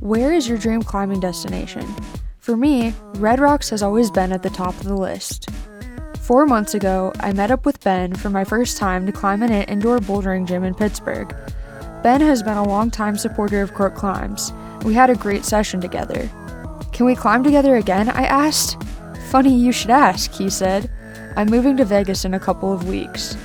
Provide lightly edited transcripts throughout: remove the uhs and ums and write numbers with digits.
Where is your dream climbing destination? For me, Red Rocks has always been at the top of the list. 4 months ago, I met up with Ben for my first time to climb in an indoor bouldering gym in Pittsburgh. Ben has been a longtime supporter of Crook Climbs. We had a great session together. Can we climb together again? I asked. Funny you should ask, he said. I'm moving to Vegas in a couple of weeks.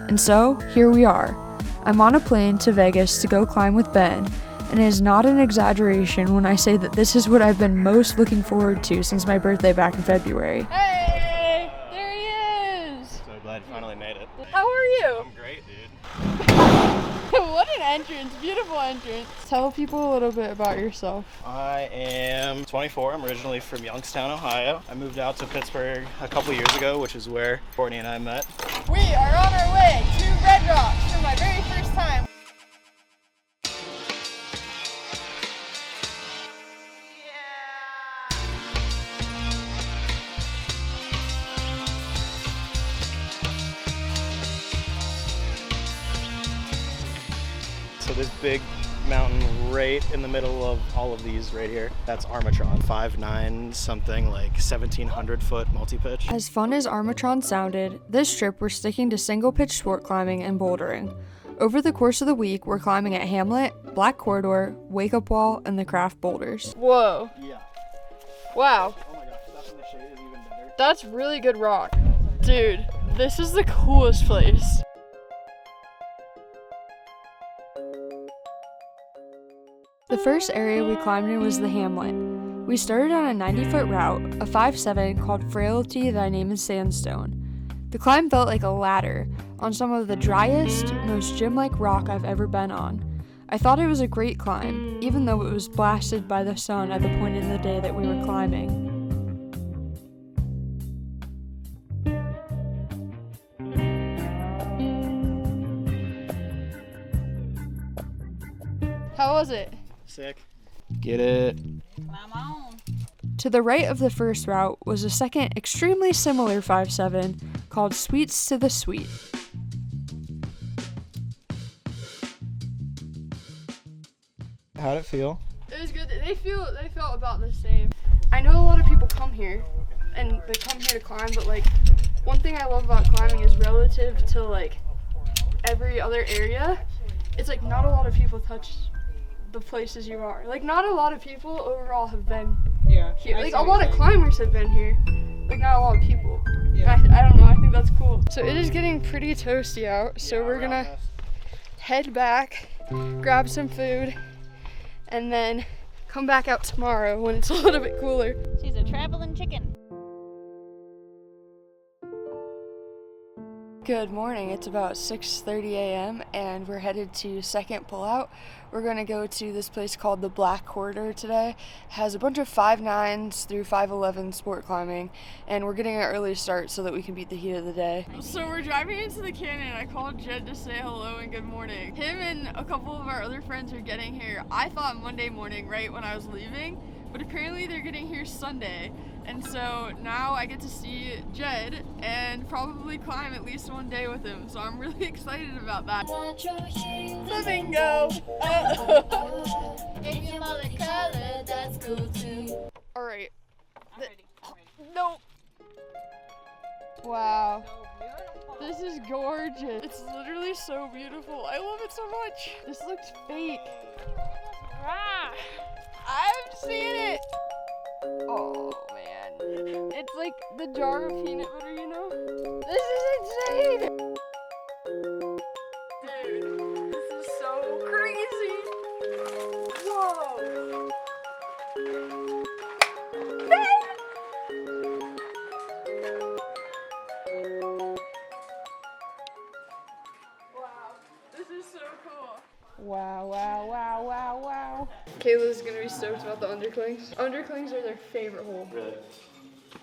And so, here we are. I'm on a plane to Vegas to go climb with Ben, and it is not an exaggeration when I say that this is what I've been most looking forward to since my birthday back in February. Hey! There he is! So glad you finally made it. How are you? I'm great, dude. What an entrance, beautiful entrance. Tell people a little bit about yourself. I am 24. I'm originally from Youngstown, Ohio. I moved out to Pittsburgh a couple years ago, which is where Courtney and I met. We are on our way to Red Rocks for my very first time. So this big mountain right in the middle of all of these right here, that's Armatron, 5'9", something like 1,700 foot multi-pitch. As fun as Armatron sounded, this trip we're sticking to single-pitch sport climbing and bouldering. Over the course of the week, we're climbing at Hamlet, Black Corridor, Wake Up Wall, and the Craft Boulders. Whoa. Yeah. Wow. Oh my gosh, stuff in the shade is even better. That's really good rock. Dude, this is the coolest place. The first area we climbed in was the Hamlet. We started on a 90-foot route, a 5'7", called Frailty, Thy Name is Sandstone. The climb felt like a ladder on some of the driest, most gym-like rock I've ever been on. I thought it was a great climb, even though it was blasted by the sun at the point in the day that we were climbing. How was it? Sick. Get it. Climb on. To the right of the first route was a second extremely similar 5'7", called Sweets to the Sweet. How'd it feel? It was good. They felt about the same. I know a lot of people come here, and they come here to climb, but like, one thing I love about climbing is relative to like every other area, it's like not a lot of people touch the places you are. Like, not a lot of people overall have been here. Like, a lot of climbers have been here. Like, not a lot of people. Yeah. I don't know, I think that's cool. So it is getting pretty toasty out, so we're gonna head back, grab some food, and then come back out tomorrow when it's a little bit cooler. She's a traveling chicken. Good morning, it's about 6:30 a.m. and we're headed to second pullout. We're going to go to this place called the Black Corridor today. It has a bunch of 5'9s through 5'11 sport climbing, and we're getting an early start so that we can beat the heat of the day. So we're driving into the canyon. I called Jed to say hello and good morning. Him and a couple of our other friends are getting here. I thought Monday morning, right when I was leaving, but apparently they're getting here Sunday. And so now I get to see Jed and probably climb at least one day with him. So I'm really excited about that. Flamingo! If you love the color, that's cool too. Alright. I'm ready. No! Wow. This is gorgeous. It's literally so beautiful. I love it so much. This looks fake. Ah, I'm seeing it. Oh man. It's like the jar of peanut butter, you know? This is insane! Dude, this is so crazy! Whoa! Wow, this is so cool. Wow, wow, wow, wow, wow. Kayla's gonna be stoked about the underclings. Underclings are their favorite hole. Really?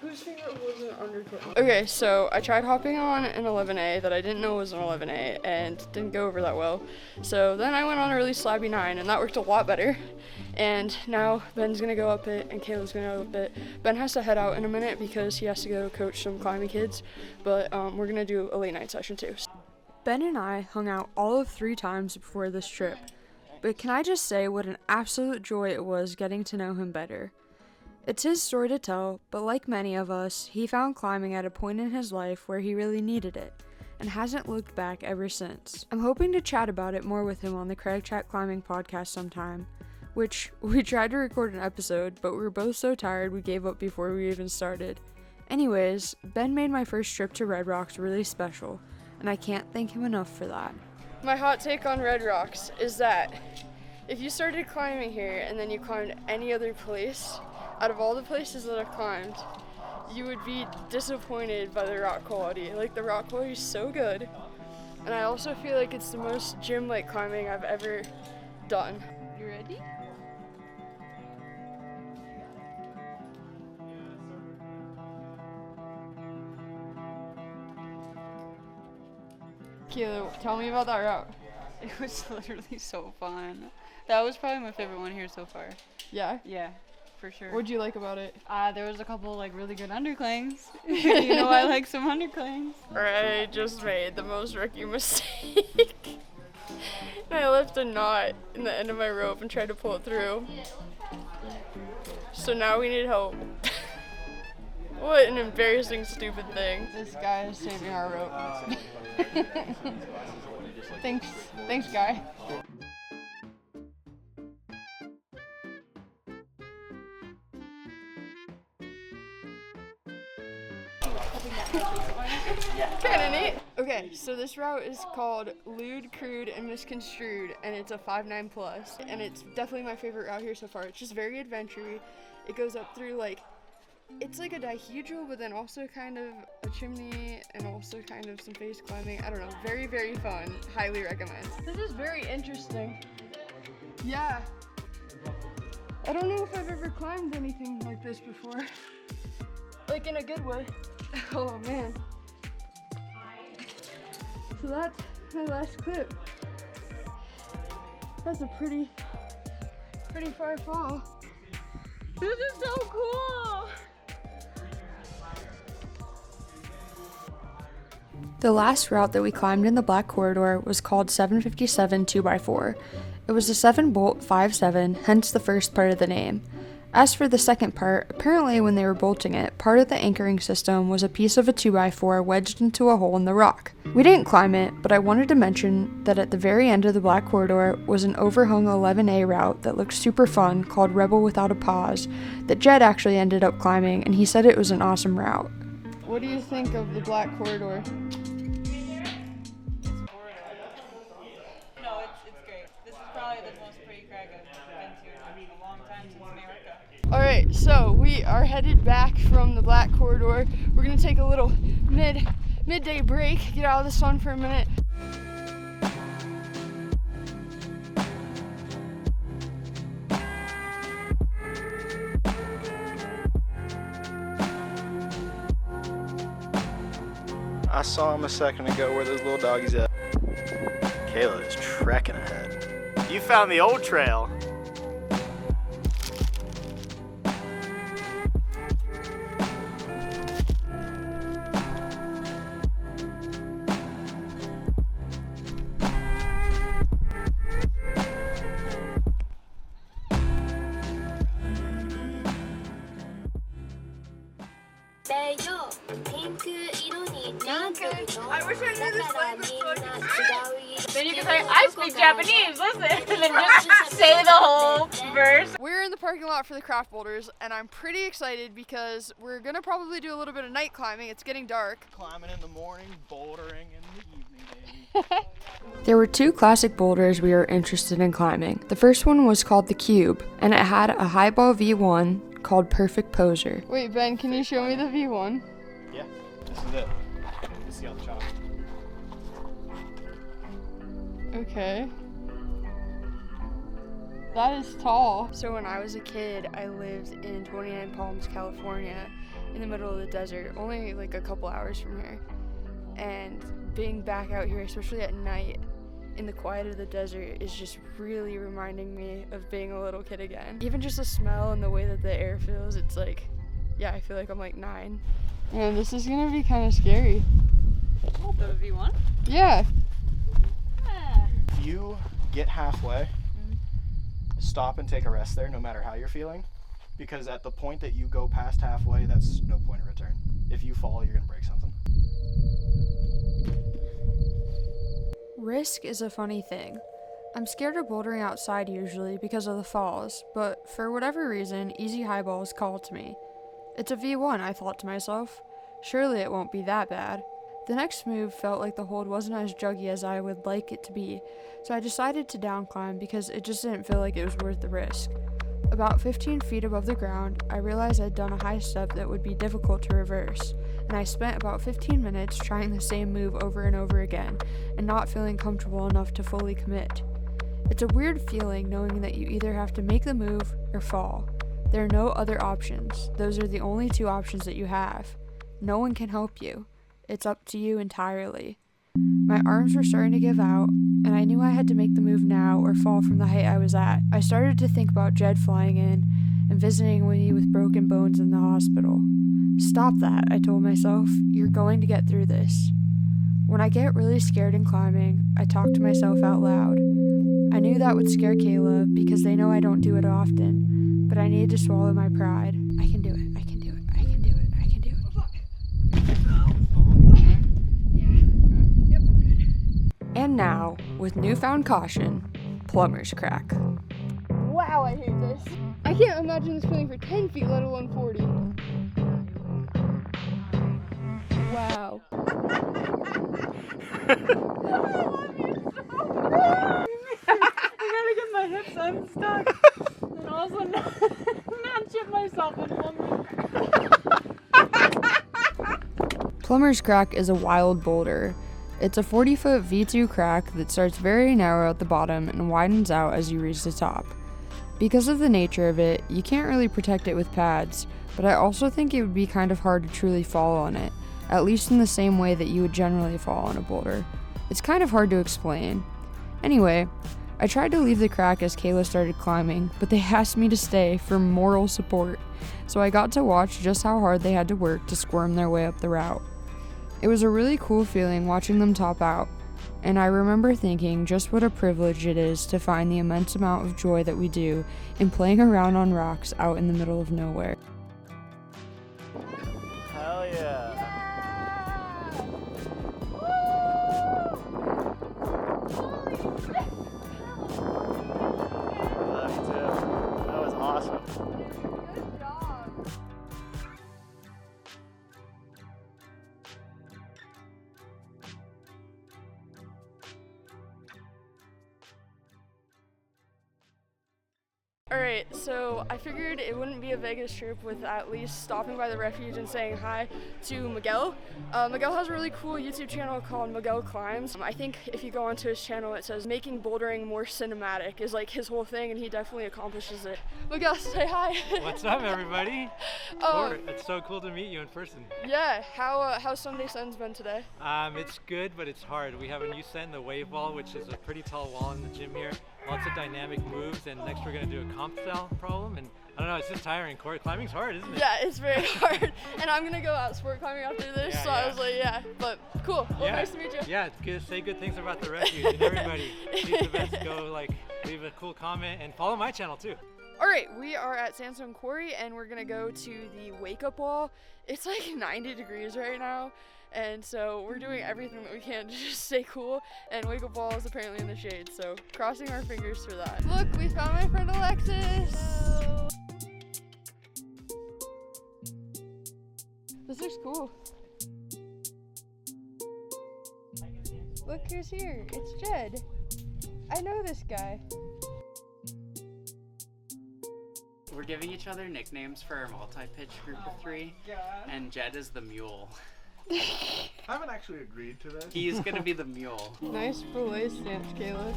Whose favorite hole is an undercling? Okay, so I tried hopping on an 11A that I didn't know was an 11A and didn't go over that well. So then I went on a really slabby 9 and that worked a lot better. And now Ben's gonna go up it and Kayla's gonna go up it. Ben has to head out in a minute because he has to go coach some climbing kids, but we're gonna do a late night session too. Ben and I hung out all of 3 times before this trip. but can I just say what an absolute joy it was getting to know him better. It's his story to tell, but like many of us, he found climbing at a point in his life where he really needed it, and hasn't looked back ever since. I'm hoping to chat about it more with him on the Craig Chat Climbing podcast sometime, which we tried to record an episode, but we were both so tired we gave up before we even started. Anyways, Ben made my first trip to Red Rocks really special, and I can't thank him enough for that. My hot take on Red Rocks is that if you started climbing here and then you climbed any other place, out of all the places that I've climbed, you would be disappointed by the rock quality. Like, the rock quality is so good, and I also feel like it's the most gym-like climbing I've ever done. You ready? Kayla, tell me about that route. It was literally so fun. That was probably my favorite one here so far. Yeah? Yeah, for sure. What'd you like about it? There was a couple like really good underclings. You know, I like some underclings. I just made the most rookie mistake. I left a knot in the end of my rope and tried to pull it through. So now we need help. What an embarrassing, stupid thing. This guy is saving our rope. Thanks, guy. Kinda neat. Okay, so this route is called Crude Misconstrued, and it's a 5.9 plus, and it's definitely my favorite route here so far. It's just very adventure-y. It goes up through it's like a dihedral, but then also kind of a chimney and also kind of some face climbing. I don't know, very, very fun. Highly recommend. This is very interesting. Yeah. I don't know if I've ever climbed anything like this before. Like, in a good way. Oh man. So that's my last clip. That's a pretty far fall. This is so cool! The last route that we climbed in the Black Corridor was called 757 2x4. It was a 7-bolt 5.7, hence the first part of the name. As for the second part, apparently when they were bolting it, part of the anchoring system was a piece of a 2x4 wedged into a hole in the rock. We didn't climb it, but I wanted to mention that at the very end of the Black Corridor was an overhung 11A route that looked super fun called Rebel Without a Pause that Jed actually ended up climbing, and he said it was an awesome route. What do you think of the Black Corridor? No, it's great. This is probably the most pretty crag I've been to in a long time since America. Alright, so we are headed back from the Black Corridor. We're gonna take a little midday break, get out of the sun for a minute. I saw him a second ago where those little doggies at. Kayla is trekking ahead. You found the old trail. I wish I knew this language so I could Then you can say, I speak Japanese, listen, and then just say the whole verse. We're in the parking lot for the craft boulders, and I'm pretty excited because we're gonna probably do a little bit of night climbing. It's getting dark. Climbing in the morning, bouldering in the evening, baby. There were two classic boulders we were interested in climbing. The first one was called the Cube, and it had a highball V1 called Perfect Poser. Wait, Ben, can you show me the V1? Yeah, this is it. You see on the chalk. Okay. That is tall. So when I was a kid, I lived in 29 Palms, California, in the middle of the desert, only like a couple hours from here. And being back out here, especially at night, in the quiet of the desert, is just really reminding me of being a little kid again. Even just the smell and the way that the air feels, it's like, yeah, I feel like I'm like 9. Man, this is gonna be kind of scary. The V1? Yeah. You get halfway, stop and take a rest there no matter how you're feeling, because at the point that you go past halfway, that's no point of return. If you fall, you're gonna break something. Risk is a funny thing. I'm scared of bouldering outside usually because of the falls, but for whatever reason, easy highballs called to me. It's a V1, I thought to myself. Surely it won't be that bad. The next move felt like the hold wasn't as juggy as I would like it to be, so I decided to down climb because it just didn't feel like it was worth the risk. About 15 feet above the ground, I realized I'd done a high step that would be difficult to reverse, and I spent about 15 minutes trying the same move over and over again, and not feeling comfortable enough to fully commit. It's a weird feeling knowing that you either have to make the move or fall. There are no other options. Those are the only two options that you have. No one can help you. It's up to you entirely. My arms were starting to give out, and I knew I had to make the move now or fall from the height I was at. I started to think about Jed flying in and visiting me with broken bones in the hospital. Stop that, I told myself. You're going to get through this. When I get really scared in climbing, I talk to myself out loud. I knew that would scare Kayla because they know I don't do it often, but I needed to swallow my pride. I can do it, I can do it, I can do it, I can do it. And now, with newfound caution, plumber's crack. Wow, I hate this. I can't imagine this feeling for 10 feet, let alone 40. Wow. I gotta get my hips unstuck and also not chip myself in one. Plumber's crack is a wild boulder. It's a 40-foot V2 crack that starts very narrow at the bottom and widens out as you reach the top. Because of the nature of it, you can't really protect it with pads, but I also think it would be kind of hard to truly fall on it, at least in the same way that you would generally fall on a boulder. It's kind of hard to explain. Anyway, I tried to leave the crack as Kayla started climbing, but they asked me to stay for moral support, so I got to watch just how hard they had to work to squirm their way up the route. It was a really cool feeling watching them top out, and I remember thinking just what a privilege it is to find the immense amount of joy that we do in playing around on rocks out in the middle of nowhere. Hell yeah. Love you too. That was awesome. Good job. Alright, so I figured it wouldn't be a Vegas trip with at least stopping by the Refuge and saying hi to Miguel. Miguel has a really cool YouTube channel called Miguel Climbs. I think if you go onto his channel, it says making bouldering more cinematic is like his whole thing, and he definitely accomplishes it. Miguel, say hi. What's up, everybody? It's so cool to meet you in person. Yeah, how's Sunday Sun's been today? It's good, but it's hard. We have a new set in the wave wall, which is a pretty tall wall in the gym here. Lots of dynamic moves, and next we're gonna do a comp style problem. And I don't know, it's just tiring. Climbing's hard, isn't it? Yeah, it's very hard. And I'm gonna go out sport climbing after this, so I was like, yeah, but cool. Well, nice to meet you. Yeah, it's good. Say good things about the Refuge and everybody. These events, go leave a cool comment and follow my channel too. Alright, we are at Sandstone Quarry and we're gonna go to the wake up wall. It's like 90 degrees right now, and so we're doing everything that we can to just stay cool, and wake up wall is apparently in the shade, so crossing our fingers for that. Look, we found my friend Alexis! This looks cool. Look who's here, it's Jed. I know this guy. We're giving each other nicknames for our multi-pitch group of three, and Jed is the mule. I haven't actually agreed to this. He's gonna be the mule. Nice belay stance, Kayla.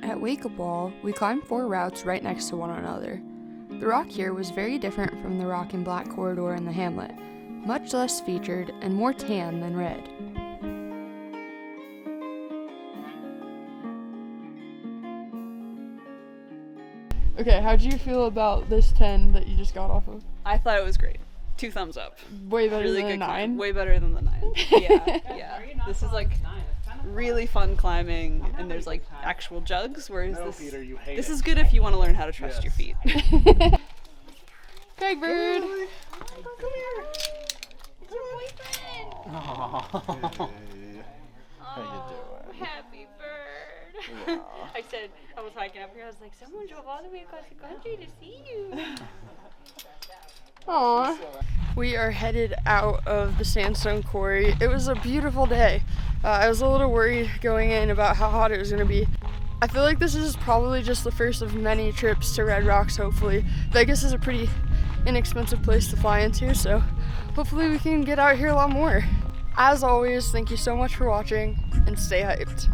At Wake Up Wall, we climbed 4 routes right next to one another. The rock here was very different from the rock and black corridor in the hamlet, much less featured and more tan than red. Okay, how'd you feel about this 10 that you just got off of? I thought it was great. 2 thumbs up. Way better Really than a good 9? Way better than the 9. Yeah. This is like really fun climbing, and there's like actual jugs, whereas this is good if you want to learn how to trust your feet. Craig Bird! Come here! How you doing? Happy bird. I said, I was hiking up here, I was like, someone drove all the way across the country to see you. Aww. We are headed out of the sandstone quarry. It was a beautiful day. I was a little worried going in about how hot it was going to be. I feel like this is probably just the first of many trips to Red Rocks, hopefully. Vegas is a pretty inexpensive place to fly into, so hopefully we can get out here a lot more. As always, thank you so much for watching, and stay hyped.